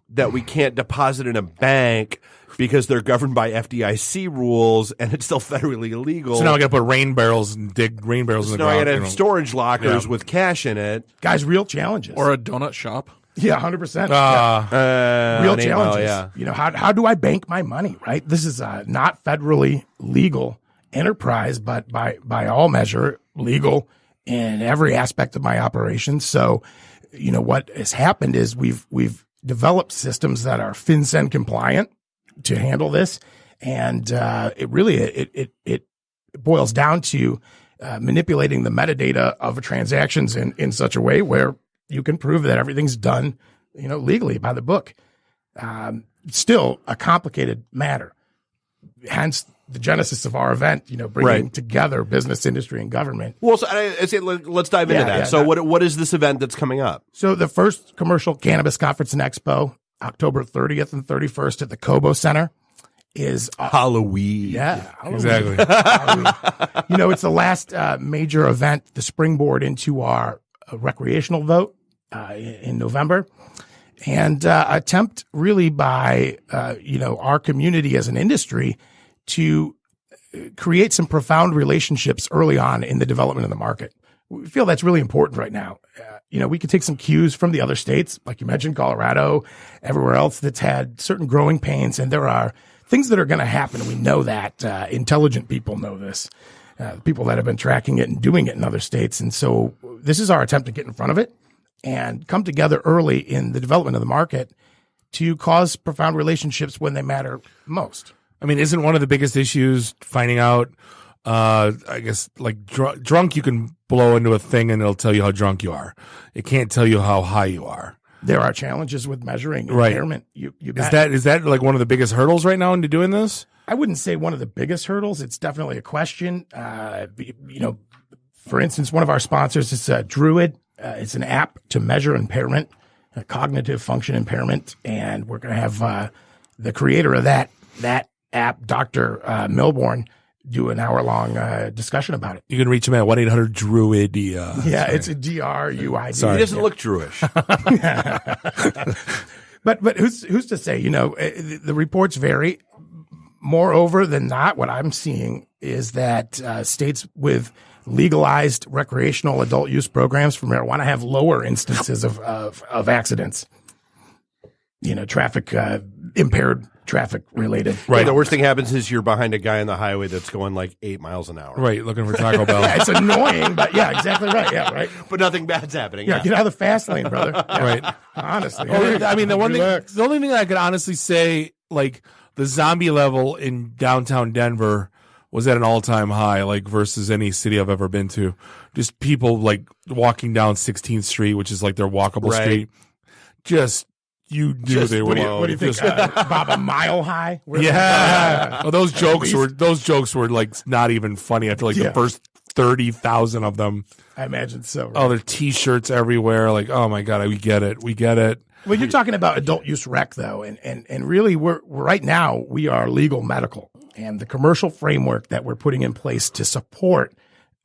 that we can't deposit in a bank because they're governed by FDIC rules, and it's still federally illegal. So now I got to put rain barrels and dig rain barrels in the ground. Now I got to have storage lockers with cash in it. Guys, real challenges. Or a donut shop. Yeah, 100%. Real challenges. Yeah. How do I bank my money, right? This is not federally legal enterprise, but by all measure, legal in every aspect of my operation. So, what has happened is we've developed systems that are FinCEN compliant to handle this. And it boils down to manipulating the metadata of transactions in such a way where you can prove that everything's done, legally by the book. Still a complicated matter. Hence the genesis of our event, bringing together business, industry, and government. Well, so I say, let's dive into that. So what is this event that's coming up? So the first commercial cannabis conference and expo, October 30th and 31st at the Cobo Center, is Halloween. Yeah, Halloween. Exactly. Halloween. It's the last major event, the springboard into our recreational vote. in November, and attempt really by our community as an industry to create some profound relationships early on in the development of the market. We feel that's really important right now. We could take some cues from the other states, like you mentioned, Colorado, everywhere else that's had certain growing pains, and there are things that are going to happen. We know that. Intelligent people know this. People that have been tracking it and doing it in other states. And so this is our attempt to get in front of it and come together early in the development of the market to cause profound relationships when they matter most. I mean, isn't one of the biggest issues finding out, I guess, like drunk, you can blow into a thing and it'll tell you how drunk you are. It can't tell you how high you are. There are challenges with measuring impairment. You is that like one of the biggest hurdles right now into doing this? I wouldn't say one of the biggest hurdles. It's definitely a question. For instance, one of our sponsors is Druid. It's an app to measure impairment, cognitive function impairment, and we're going to have the creator of that app, Dr. Milbourne, do an hour-long discussion about it. You can reach him at 1-800-DRUID. It's a DRUID. Sorry. He doesn't look Jewish. But who's to say? The reports vary. Moreover than not, what I'm seeing is that states with legalized recreational adult use programs for marijuana have lower instances of accidents. Impaired traffic related. Right. The worst thing happens is you're behind a guy on the highway that's going like 8 miles an hour. Right. Looking for Taco Bell. Yeah, it's annoying, but yeah, exactly right. Yeah, right. But nothing bad's happening. Yeah, get out of the fast lane, brother. Yeah. Right. Honestly. I mean, the only thing I could honestly say, like the zombie level in downtown Denver was at an all-time high, like versus any city I've ever been to. Just people like walking down 16th Street, which is like their walkable street. You knew they were. What do you think, Bob? A mile high? Yeah. Those jokes were like not even funny after like the first 30,000 of them. I imagine so. Right? Oh, their T-shirts everywhere. Like, oh my God, we get it. Well, you're talking about adult use rec though, and really we're right now we are legal medical, and the commercial framework that we're putting in place to support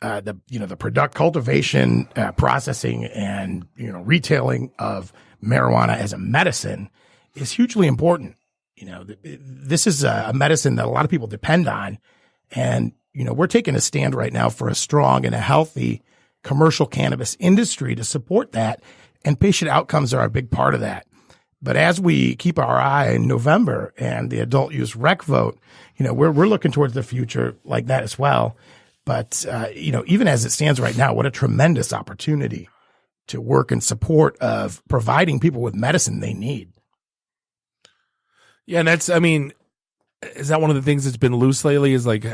the product cultivation, processing, and retailing of marijuana as a medicine is hugely important. This is a medicine that a lot of people depend on, and we're taking a stand right now for a strong and a healthy commercial cannabis industry to support that, and patient outcomes are a big part of that. But as we keep our eye in November and the adult use rec vote, we're looking towards the future like that as well. But even as it stands right now, what a tremendous opportunity to work in support of providing people with medicine they need. Yeah, and is that one of the things that's been loose lately? Is like,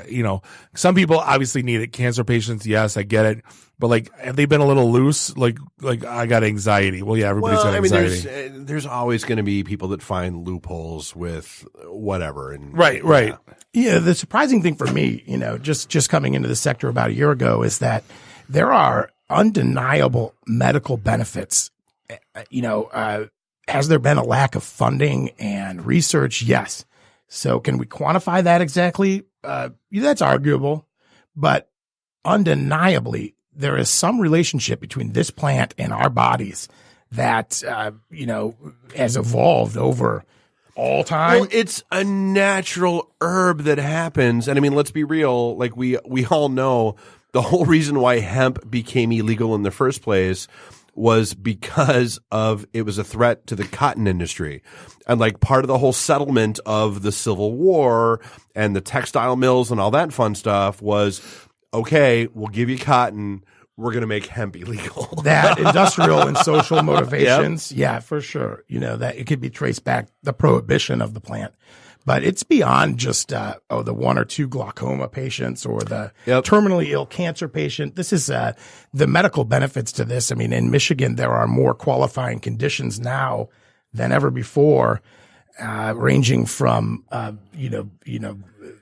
some people obviously need it. Cancer patients, yes, I get it. But like, have they been a little loose? Like I got anxiety. Well, yeah, everybody's got anxiety. There's always going to be people that find loopholes with whatever. And right. Yeah, the surprising thing for me, just coming into the sector about a year ago, is that there are undeniable medical benefits. Has there been a lack of funding and research? Yes. So can we quantify that exactly? That's arguable, but undeniably, there is some relationship between this plant and our bodies that, has evolved over all time. Well, it's a natural herb that happens. And let's be real. Like we all know the whole reason why hemp became illegal in the first place was because it was a threat to the cotton industry. And like part of the whole settlement of the Civil War and the textile mills and all that fun stuff was, okay, we'll give you cotton. We're going to make hemp illegal. That industrial and social motivations. Yep. Yeah, for sure. That it could be traced back the prohibition of the plant. But it's beyond just, the 1 or 2 glaucoma patients or the terminally ill cancer patient. This is the medical benefits to this. In Michigan, there are more qualifying conditions now than ever before, ranging from,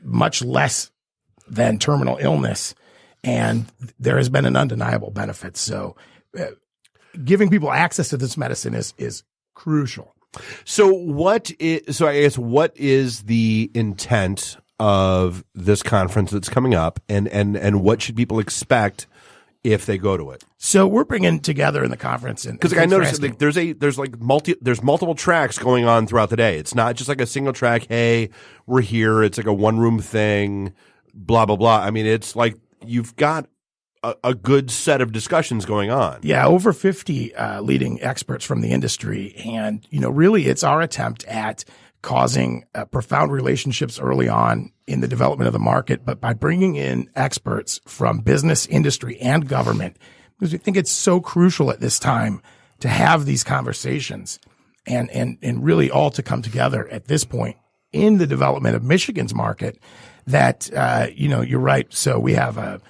much less than terminal illness. And there has been an undeniable benefit. So giving people access to this medicine is crucial. So what is the intent of this conference that's coming up, and what should people expect if they go to it. So we're bringing together in the conference, and because I noticed like, there's multiple tracks going on throughout the day. It's not just like a single track. Hey, we're here. It's like a one room thing. Blah blah blah. I mean, it's like you've got a good set of discussions going on. Yeah, over 50 leading experts from the industry, and really, it's our attempt at causing profound relationships early on in the development of the market, but by bringing in experts from business, industry, and government, because we think it's so crucial at this time to have these conversations and really all to come together at this point in the development of Michigan's market that, you're right. So we have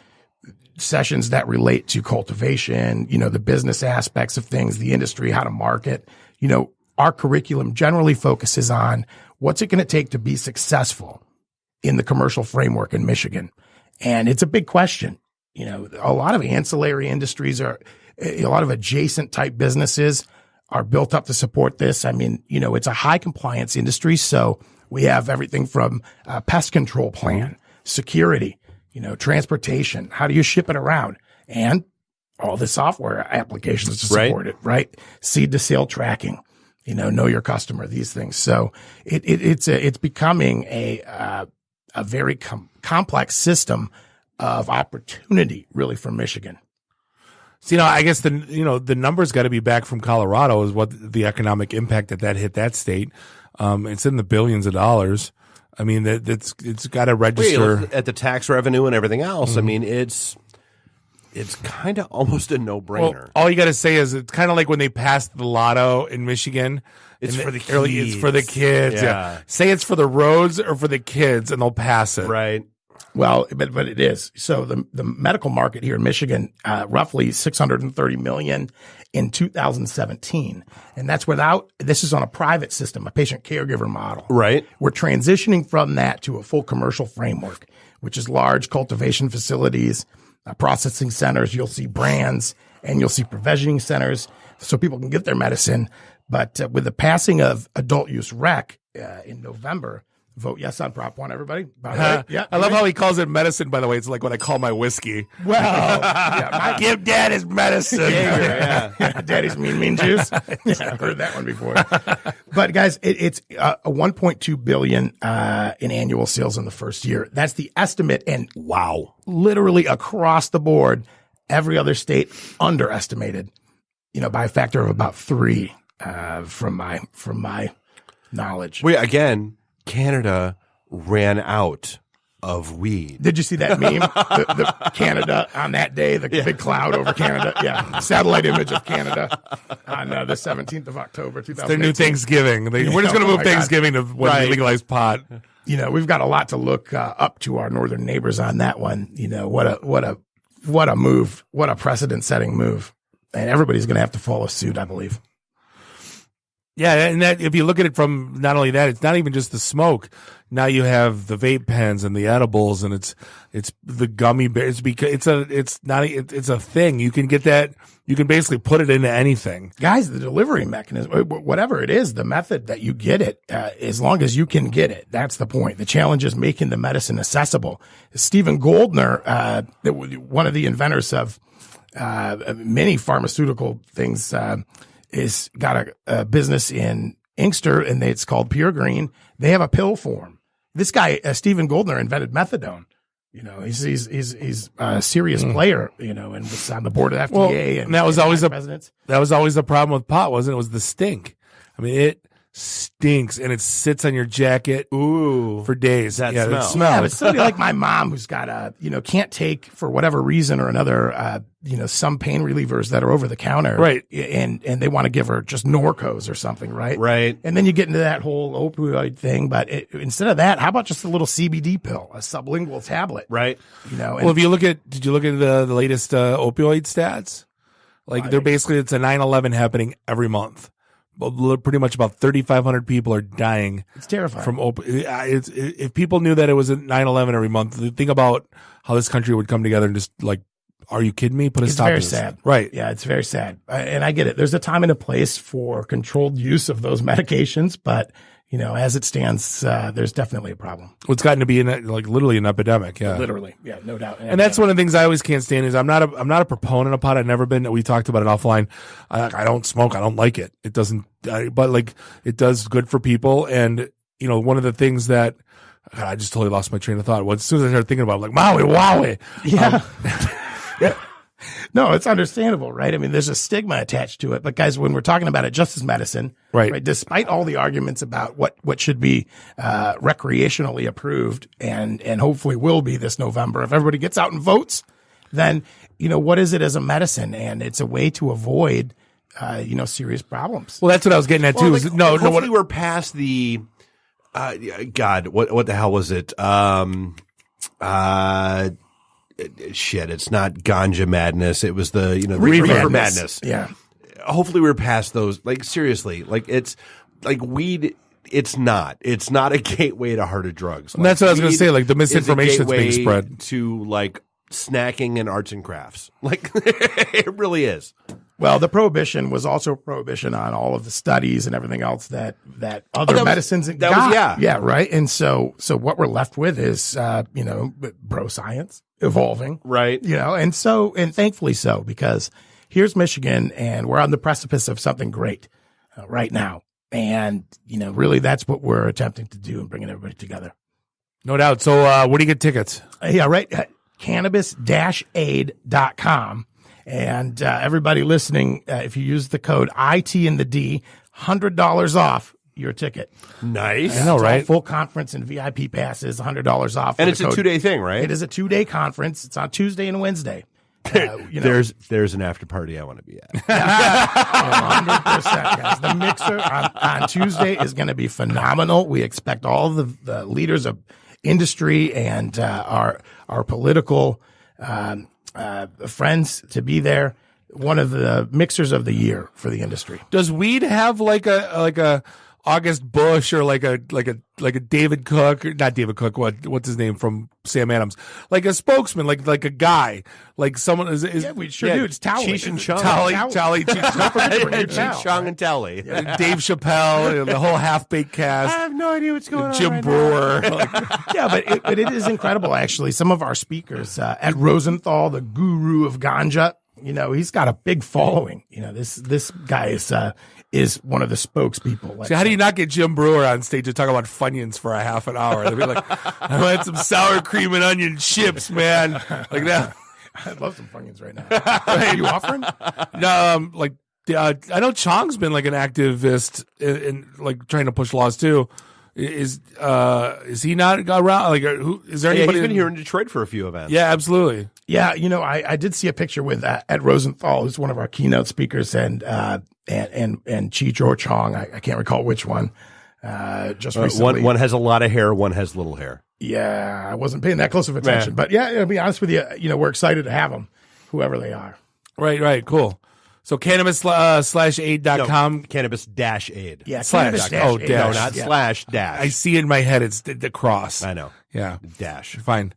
sessions that relate to cultivation, the business aspects of things, the industry, how to market. Our curriculum generally focuses on what's it going to take to be successful in the commercial framework in Michigan. And it's a big question. A lot of ancillary industries a lot of adjacent type businesses are built up to support this. I mean, it's a high compliance industry. So we have everything from pest control plan, security, transportation. How do you ship it around? And all the software applications to support it, right? Seed to sale tracking. Know your customer, these things. So it's becoming a very complex system of opportunity really for Michigan. So, I guess the numbers got to be back from Colorado is what the economic impact that hit that state. It's in the billions of dollars. I mean, it's got to register at the tax revenue and everything else. Mm-hmm. I mean, it's kind of almost a no-brainer. Well, all you got to say is it's kind of like when they passed the lotto in Michigan. It's for the kids. It's for the kids. Yeah. Say it's for the roads or for the kids, and they'll pass it. Right. Well, but it is. So the medical market here in Michigan, roughly $630 million in 2017, and that's this is on a private system, a patient caregiver model. Right. We're transitioning from that to a full commercial framework, which is large cultivation facilities, processing centers. You'll see brands and you'll see provisioning centers so people can get their medicine. But with the passing of adult use rec in November, vote yes on Prop 1, everybody. Yeah, I love how he calls it medicine, by the way. It's like what I call my whiskey. Well, give dad his medicine. Daddy's mean juice. Yeah, I've heard that one before. But guys, it's a $1.2 billion in annual sales in the first year. That's the estimate. And wow, literally across the board, every other state underestimated, by a factor of about 3 from my knowledge. Again, Canada ran out of weed. Did you see that meme? the Canada on that day, the big cloud over Canada. Yeah, satellite image of Canada on the 17th of October, 2018. It's their new Thanksgiving. We're just going to move Thanksgiving to when we legalize pot. We've got a lot to look up to our northern neighbors on that one. What a move! What a precedent-setting move, and everybody's going to have to follow suit, I believe. Yeah, and that if you look at it from not only that, it's not even just the smoke. Now you have the vape pens and the edibles, and it's the gummy bears. Because it's a thing. You can get that. You can basically put it into anything. Guys, the delivery mechanism, whatever it is, the method that you get it, as long as you can get it, that's the point. The challenge is making the medicine accessible. Stephen Goldner, one of the inventors of many pharmaceutical things, is got a business in Inkster, and it's called Pure Green. They have a pill form. This guy, Stephen Goldner, invented methadone. He's a serious player, and was on the board of FDA. And that was always the problem with pot, wasn't it? It was the stink. I mean, it stinks, and it sits on your jacket for days. That smell. Yeah, but somebody like my mom who's got can't take for whatever reason or another, some pain relievers that are over the counter. Right. And they want to give her just Norcos or something, right? Right. And then you get into that whole opioid thing. But instead of that, how about just a little CBD pill, a sublingual tablet? Right. Well, did you look at the latest opioid stats? Like it's a 9/11 happening every month. Pretty much about 3,500 people are dying. It's terrifying. From if people knew that it was 9/11 every month, think about how this country would come together and just like, are you kidding me? Put a stop to this. It's very sad. Right. Yeah, it's very sad. And I get it. There's a time and a place for controlled use of those medications, but as it stands, there's definitely a problem. Well, it's gotten to be literally an epidemic. Yeah, Literally, yeah, no doubt. And that's one of the things I always can't stand is I'm not a proponent of pot. I've never been. We talked about it offline. I don't smoke. I don't like it. It doesn't. But it does good for people. And one of the things that God, I just totally lost my train of thought. Well, as soon as I started thinking about it, I'm like Maui, wowie. Yeah. Yeah. No, it's understandable, right? I mean, there's a stigma attached to it. But guys, when we're talking about it just as medicine, right, despite all the arguments about what should be recreationally approved and hopefully will be this November, if everybody gets out and votes, then, what is it as a medicine? And it's a way to avoid, serious problems. Well, that's what I was getting at too. Hopefully we're past the, God, what the hell was it? Shit, it's not ganja madness. It was the, the reefer madness. Yeah. Hopefully we're past those. Seriously, it's like weed. It's not a gateway to harder drugs. And that's what I was going to say. The misinformation that's being spread to snacking and arts and crafts. It really is. Well, the prohibition was also a prohibition on all of the studies and everything else that other medicines got. Yeah, right. And so what we're left with is, bro science evolving. Right. And thankfully so, because here's Michigan and we're on the precipice of something great right now. And, really that's what we're attempting to do and bringing everybody together. No doubt. So, where do you get tickets? Yeah, right. Cannabis-aid.com. And everybody listening, if you use the code IT in the D, $100 off your ticket. Nice. I know, right? Full conference and VIP passes, $100 off. And it's a 2-day thing, right? It is a 2-day conference. It's on Tuesday and Wednesday. There's an after party I want to be at. 100%, guys. The mixer on Tuesday is going to be phenomenal. We expect all the leaders of industry and our political friends to be there. One of the mixers of the year for the industry. Does weed have like a August Bush or like a David Cook, not David Cook, what's his name from Sam Adams, like a spokesman, like a guy, like someone is yeah, we sure do. It's Tally. Cheech and Chong. Tally, Cheech, Chong and Tally. Dave Chappelle, the whole half-baked cast. I have no idea what's going on. Jim Brewer. Yeah, but it is incredible, actually. Some of our speakers, Ed Rosenthal, the guru of ganja, he's got a big following. This guy is one of the spokespeople. So how do you not get Jim Brewer on stage to talk about Funyuns for a half an hour? They'd be like, I want some sour cream and onion chips, man. Like that. I'd love some Funyuns right now. Are you offering? No, I know Chong's been like an activist in trying to push laws too. Is he not around? Is there anybody? He's been here in Detroit for a few events. Yeah, absolutely. Yeah, I did see a picture with Ed Rosenthal, who's one of our keynote speakers, and Cheech or Chong. I can't recall which one. Just recently. One has a lot of hair. One has little hair. Yeah, I wasn't paying that close of attention, but yeah, to be honest with you, we're excited to have them, whoever they are. Right, cool. So cannabis/aid.com. No, cannabis-aid. Yeah, slash. Oh, dash. No, not slash dash. I see in my head it's the cross. I know. Yeah. Dash. Fine.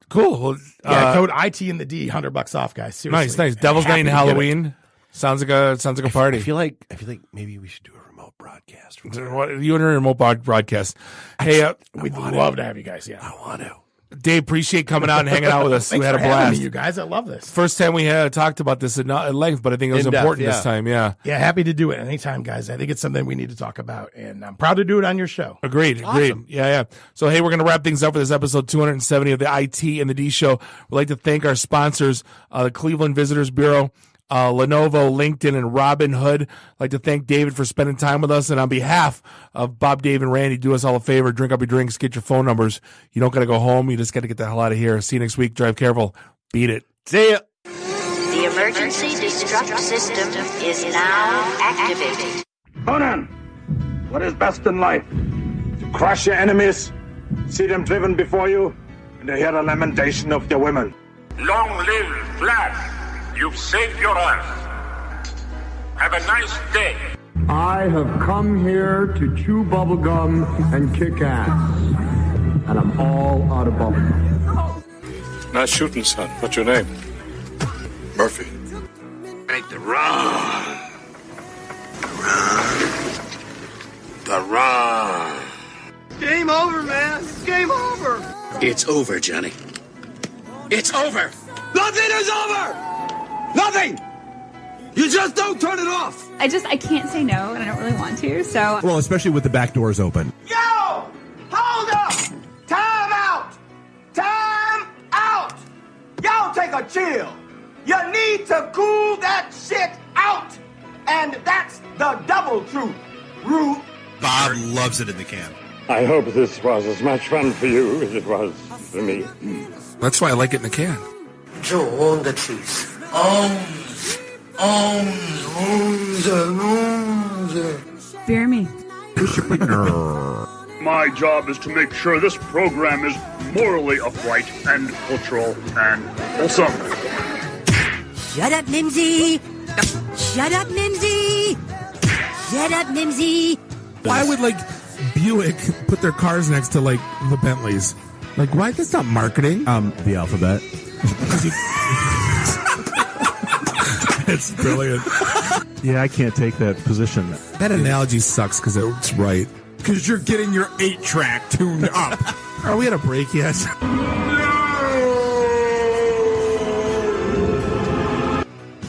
Cool. Well, code IT in the D, $100 off, guys. Seriously. Nice. Devil's Night and Halloween. Sounds like a party. I feel like maybe we should do a remote broadcast. You and a remote broadcast. Hey, we'd love to have you guys. Yeah, I want to. Dave, appreciate coming out and hanging out with us. Thanks we had for a blast. having me, you guys. I love this. First time we had talked about this at length, but I think it was important this time. Yeah. Yeah, happy to do it anytime, guys. I think it's something we need to talk about, and I'm proud to do it on your show. Agreed. Yeah. So, hey, we're going to wrap things up for this episode 270 of the IT and the D Show. We'd like to thank our sponsors, the Cleveland Visitors Bureau, Lenovo, LinkedIn, and Robin Hood. I'd like to thank David for spending time with us. And on behalf of Bob, Dave, and Randy, do us all a favor. Drink up your drinks. Get your phone numbers. You don't got to go home. You just got to get the hell out of here. See you next week. Drive careful. Beat it. See ya. The emergency destruct system is now activated. Conan, what is best in life? To crush your enemies, see them driven before you, and to hear the lamentation of their women. Long live Flash. You've saved your Earth. Have a nice day. I have come here to chew bubblegum and kick ass. And I'm all out of bubblegum. Nice shooting, son. What's your name? Murphy. Make the run. Hurrah! Game over, man. It's game over. It's over, Johnny. It's over. Nothing is over. Nothing. You just don't turn it off. I can't say no, and I don't really want to, so. Well, especially with the back doors open. Yo! Hold up! Time out! Time out! Y'all take a chill. You need to cool that shit out. And that's the double truth. Root. Bob loves it in the can. I hope this was as much fun for you as it was for me. That's why I like it in the can. Joe on the cheese. Bear me. My job is to make sure this program is morally upright and cultural and wholesome. Shut up, Mimsy! Shut up, Mimsy! Shut up, Mimsy! Why would Buick put their cars next to the Bentleys? Why? That's not marketing. The alphabet. It's brilliant. Yeah, I can't take that position. That analogy sucks because it's right. Because you're getting your 8-track tuned up. Are we at a break yet?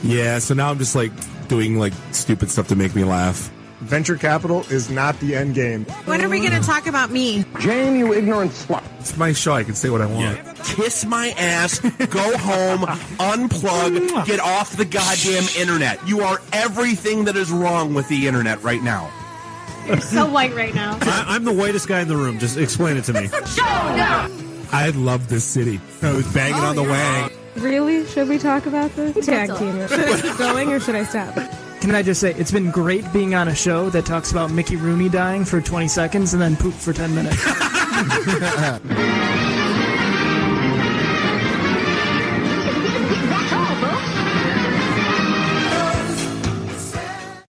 Yeah, so now I'm just doing stupid stuff to make me laugh. Venture capital is not the end game. When are we going to talk about me? Jane, you ignorant slut. It's my show. I can say what I want. Yeah. Kiss my ass, go home, unplug, get off the goddamn internet. You are everything that is wrong with the internet right now. You're so white right now. I'm the whitest guy in the room. Just explain it to me. I love this city. I was banging on the wang. Really? Should we talk about this? Tag team it. Should I keep going or should I stop? Can I just say, it's been great being on a show that talks about Mickey Rooney dying for 20 seconds and then poop for 10 minutes.